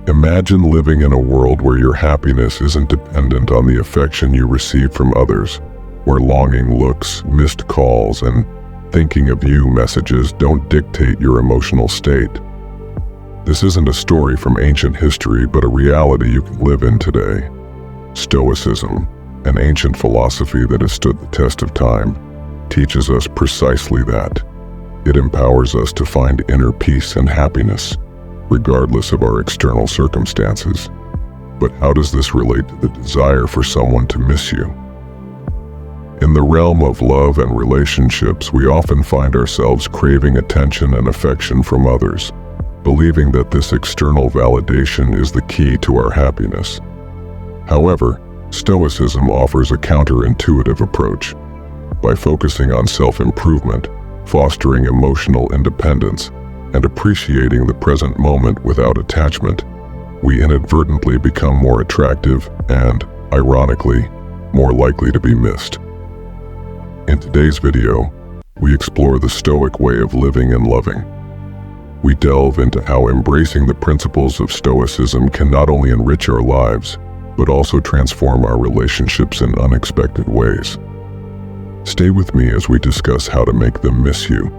Imagine living in a world where your happiness isn't dependent on the affection you receive from others, where longing looks, missed calls, and thinking of you messages don't dictate your emotional state. This isn't a story from ancient history, but a reality you can live in today. Stoicism, an ancient philosophy that has stood the test of time, teaches us precisely that. It empowers us to find inner peace and happiness, regardless of our external circumstances. But how does this relate to the desire for someone to miss you? In the realm of love and relationships, we often find ourselves craving attention and affection from others, believing that this external validation is the key to our happiness. However, Stoicism offers a counterintuitive approach. By focusing on self-improvement, fostering emotional independence, and appreciating the present moment without attachment, we inadvertently become more attractive and, ironically, more likely to be missed. In today's video, we explore the Stoic way of living and loving. We delve into how embracing the principles of Stoicism can not only enrich our lives, but also transform our relationships in unexpected ways. Stay with me as we discuss how to make them miss you,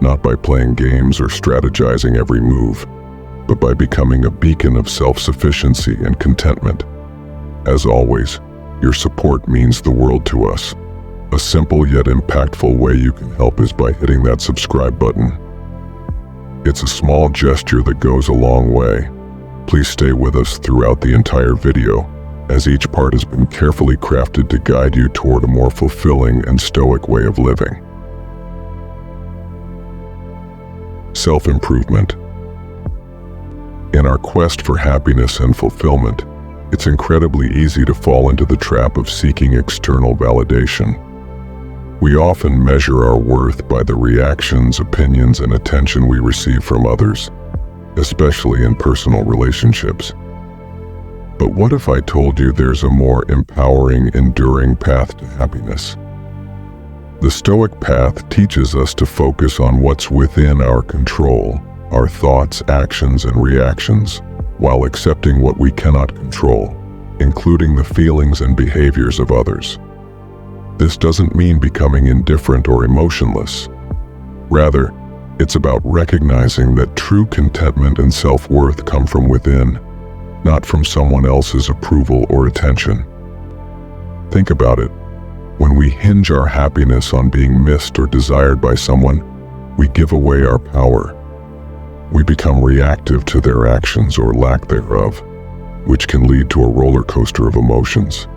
not by playing games or strategizing every move, but by becoming a beacon of self-sufficiency and contentment. As always, your support means the world to us. A simple yet impactful way you can help is by hitting that subscribe button. It's a small gesture that goes a long way. Please stay with us throughout the entire video, as each part has been carefully crafted to guide you toward a more fulfilling and stoic way of living. Self-improvement. In our quest for happiness and fulfillment, it's incredibly easy to fall into the trap of seeking external validation. We often measure our worth by the reactions, opinions, and attention we receive from others, especially in personal relationships. But what if I told you there's a more empowering, enduring path to happiness? The Stoic path teaches us to focus on what's within our control, our thoughts, actions, and reactions, while accepting what we cannot control, including the feelings and behaviors of others. This doesn't mean becoming indifferent or emotionless. Rather, it's about recognizing that true contentment and self-worth come from within, not from someone else's approval or attention. Think about it. When we hinge our happiness on being missed or desired by someone, we give away our power. We become reactive to their actions or lack thereof, which can lead to a roller coaster of emotions.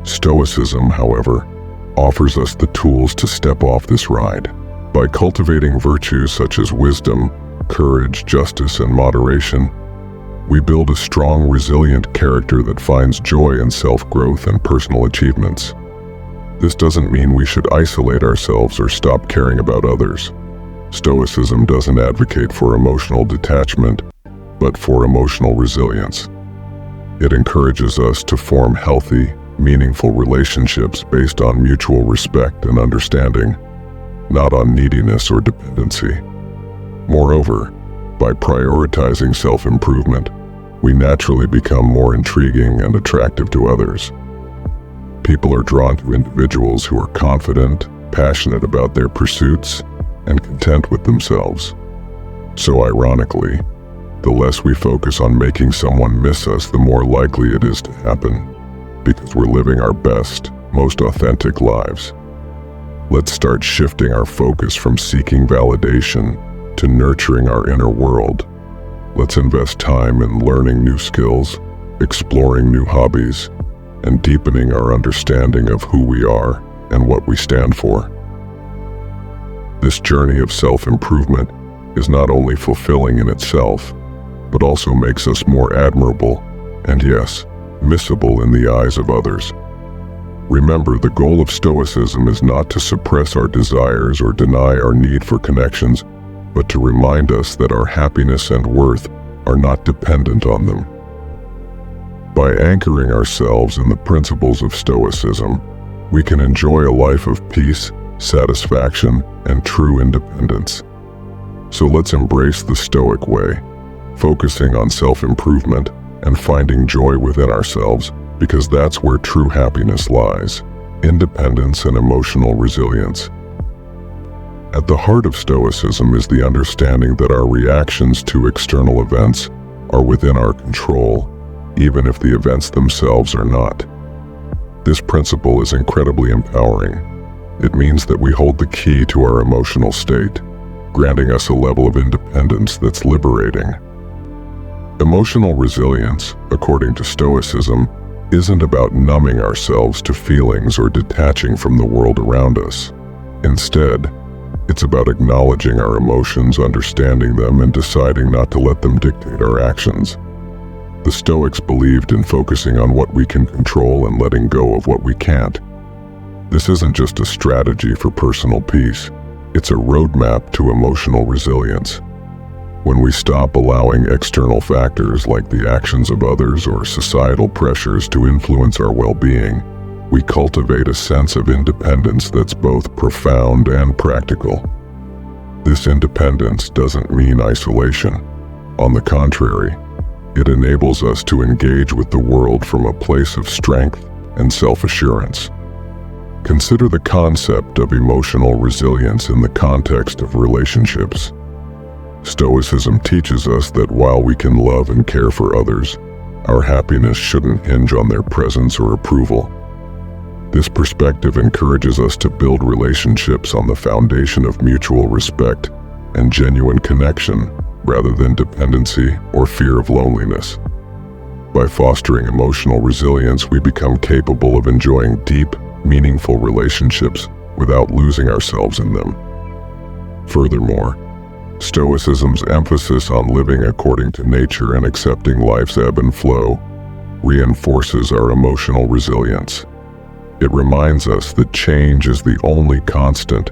Stoicism, however, offers us the tools to step off this ride. By cultivating virtues such as wisdom, courage, justice, and moderation, we build a strong, resilient character that finds joy in self-growth and personal achievements. This doesn't mean we should isolate ourselves or stop caring about others. Stoicism doesn't advocate for emotional detachment, but for emotional resilience. It encourages us to form healthy, meaningful relationships based on mutual respect and understanding, not on neediness or dependency. Moreover, by prioritizing self-improvement, we naturally become more intriguing and attractive to others. People are drawn to individuals who are confident, passionate about their pursuits, and content with themselves. So ironically, the less we focus on making someone miss us, the more likely it is to happen, because we're living our best, most authentic lives. Let's start shifting our focus from seeking validation to nurturing our inner world. Let's invest time in learning new skills, exploring new hobbies, and deepening our understanding of who we are and what we stand for. This journey of self-improvement is not only fulfilling in itself, but also makes us more admirable and, yes, missable in the eyes of others. Remember, the goal of Stoicism is not to suppress our desires or deny our need for connections, but to remind us that our happiness and worth are not dependent on them. By anchoring ourselves in the principles of Stoicism, we can enjoy a life of peace, satisfaction, and true independence. So let's embrace the Stoic way, focusing on self-improvement and finding joy within ourselves, because that's where true happiness lies: independence and emotional resilience. At the heart of Stoicism is the understanding that our reactions to external events are within our control, even if the events themselves are not. This principle is incredibly empowering. It means that we hold the key to our emotional state, granting us a level of independence that's liberating. Emotional resilience, according to Stoicism, isn't about numbing ourselves to feelings or detaching from the world around us. Instead, it's about acknowledging our emotions, understanding them, and deciding not to let them dictate our actions. The Stoics believed in focusing on what we can control and letting go of what we can't. This isn't just a strategy for personal peace, it's a roadmap to emotional resilience. When we stop allowing external factors like the actions of others or societal pressures to influence our well-being, we cultivate a sense of independence that's both profound and practical. This independence doesn't mean isolation. On the contrary, it enables us to engage with the world from a place of strength and self-assurance. Consider the concept of emotional resilience in the context of relationships. Stoicism teaches us that while we can love and care for others, our happiness shouldn't hinge on their presence or approval. This perspective encourages us to build relationships on the foundation of mutual respect and genuine connection, rather than dependency or fear of loneliness. By fostering emotional resilience, we become capable of enjoying deep, meaningful relationships without losing ourselves in them. Furthermore, Stoicism's emphasis on living according to nature and accepting life's ebb and flow reinforces our emotional resilience. It reminds us that change is the only constant,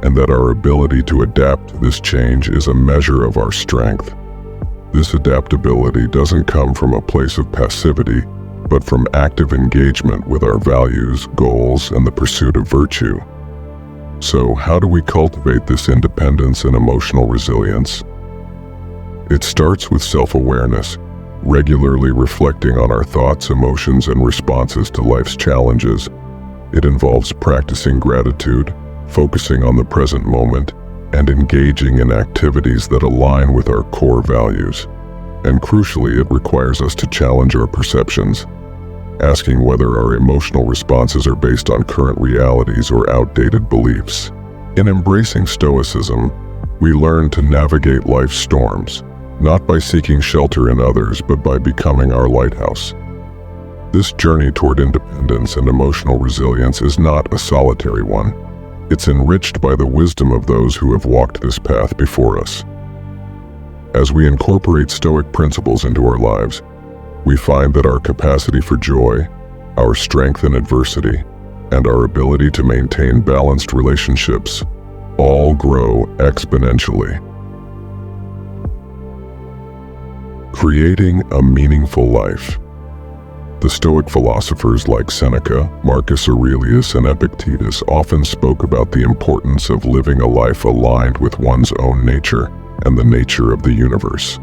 and that our ability to adapt to this change is a measure of our strength. This adaptability doesn't come from a place of passivity, but from active engagement with our values, goals, and the pursuit of virtue. So, how do we cultivate this independence and emotional resilience? It starts with self-awareness, regularly reflecting on our thoughts, emotions, and responses to life's challenges. It involves practicing gratitude, focusing on the present moment, and engaging in activities that align with our core values. And crucially, it requires us to challenge our perceptions, asking whether our emotional responses are based on current realities or outdated beliefs. In embracing Stoicism, we learn to navigate life's storms, not by seeking shelter in others, but by becoming our lighthouse. This journey toward independence and emotional resilience is not a solitary one. It's enriched by the wisdom of those who have walked this path before us. As we incorporate Stoic principles into our lives, we find that our capacity for joy, our strength in adversity, and our ability to maintain balanced relationships all grow exponentially. Creating a meaningful life. The Stoic philosophers like Seneca, Marcus Aurelius, and Epictetus often spoke about the importance of living a life aligned with one's own nature and the nature of the universe.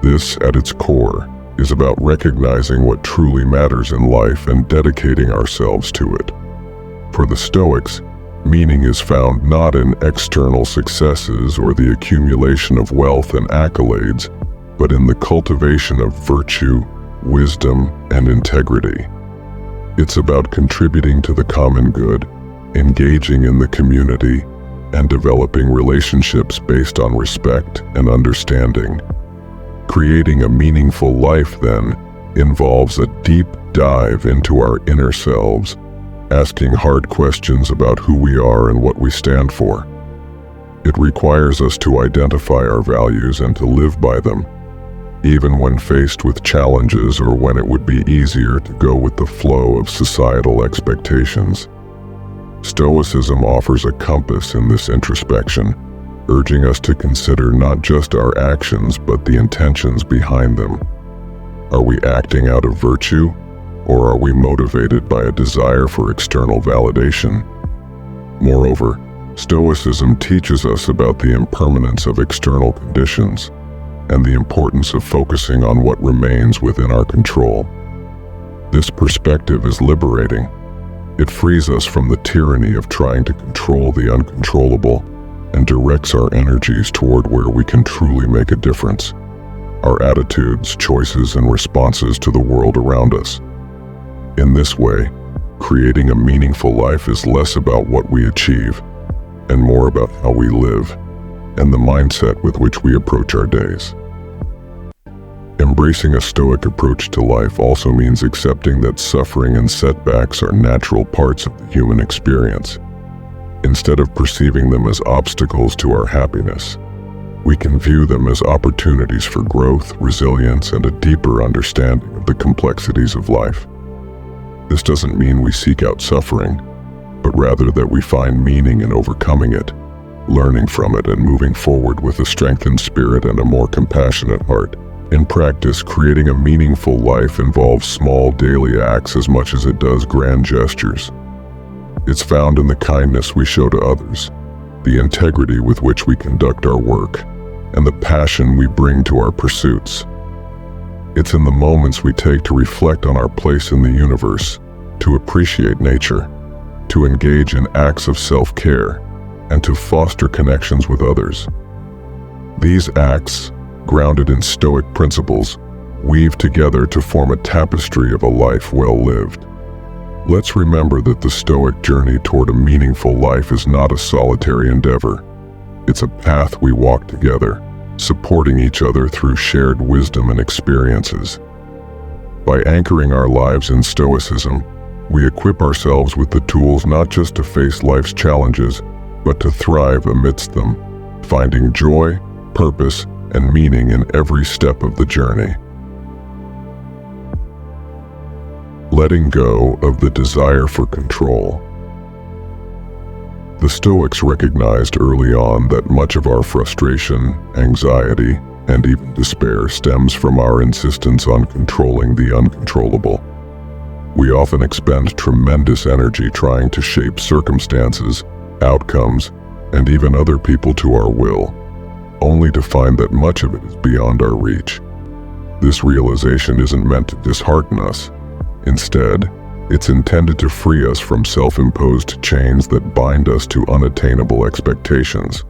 This, at its core, is about recognizing what truly matters in life and dedicating ourselves to it. For the Stoics, meaning is found not in external successes or the accumulation of wealth and accolades, but in the cultivation of virtue, wisdom, and integrity. It's about contributing to the common good, engaging in the community, and developing relationships based on respect and understanding. Creating a meaningful life, then, involves a deep dive into our inner selves, asking hard questions about who we are and what we stand for. It requires us to identify our values and to live by them, even when faced with challenges or when it would be easier to go with the flow of societal expectations. Stoicism offers a compass in this introspection, urging us to consider not just our actions but the intentions behind them. Are we acting out of virtue, or are we motivated by a desire for external validation? Moreover, Stoicism teaches us about the impermanence of external conditions. and the importance of focusing on what remains within our control. This perspective is liberating. It frees us from the tyranny of trying to control the uncontrollable and directs our energies toward where we can truly make a difference: our attitudes, choices, and responses to the world around us. In this way, creating a meaningful life is less about what we achieve and more about how we live and the mindset with which we approach our days. Embracing a Stoic approach to life also means accepting that suffering and setbacks are natural parts of the human experience. Instead of perceiving them as obstacles to our happiness, we can view them as opportunities for growth, resilience, and a deeper understanding of the complexities of life. This doesn't mean we seek out suffering, but rather that we find meaning in overcoming it, learning from it, and moving forward with a strengthened spirit and a more compassionate heart. In practice, creating a meaningful life involves small daily acts as much as it does grand gestures. It's found in the kindness we show to others, the integrity with which we conduct our work, and the passion we bring to our pursuits. It's in the moments we take to reflect on our place in the universe, to appreciate nature, to engage in acts of self-care, and to foster connections with others. These acts, grounded in Stoic principles, weave together to form a tapestry of a life well lived. Let's remember that the Stoic journey toward a meaningful life is not a solitary endeavor. It's a path we walk together, supporting each other through shared wisdom and experiences. By anchoring our lives in Stoicism, we equip ourselves with the tools not just to face life's challenges, but to thrive amidst them, finding joy, purpose, and meaning in every step of the journey. Letting go of the desire for control. The Stoics recognized early on that much of our frustration, anxiety, and even despair stems from our insistence on controlling the uncontrollable. We often expend tremendous energy trying to shape circumstances, outcomes, and even other people to our will, only to find that much of it is beyond our reach. This realization isn't meant to dishearten us. Instead, it's intended to free us from self-imposed chains that bind us to unattainable expectations.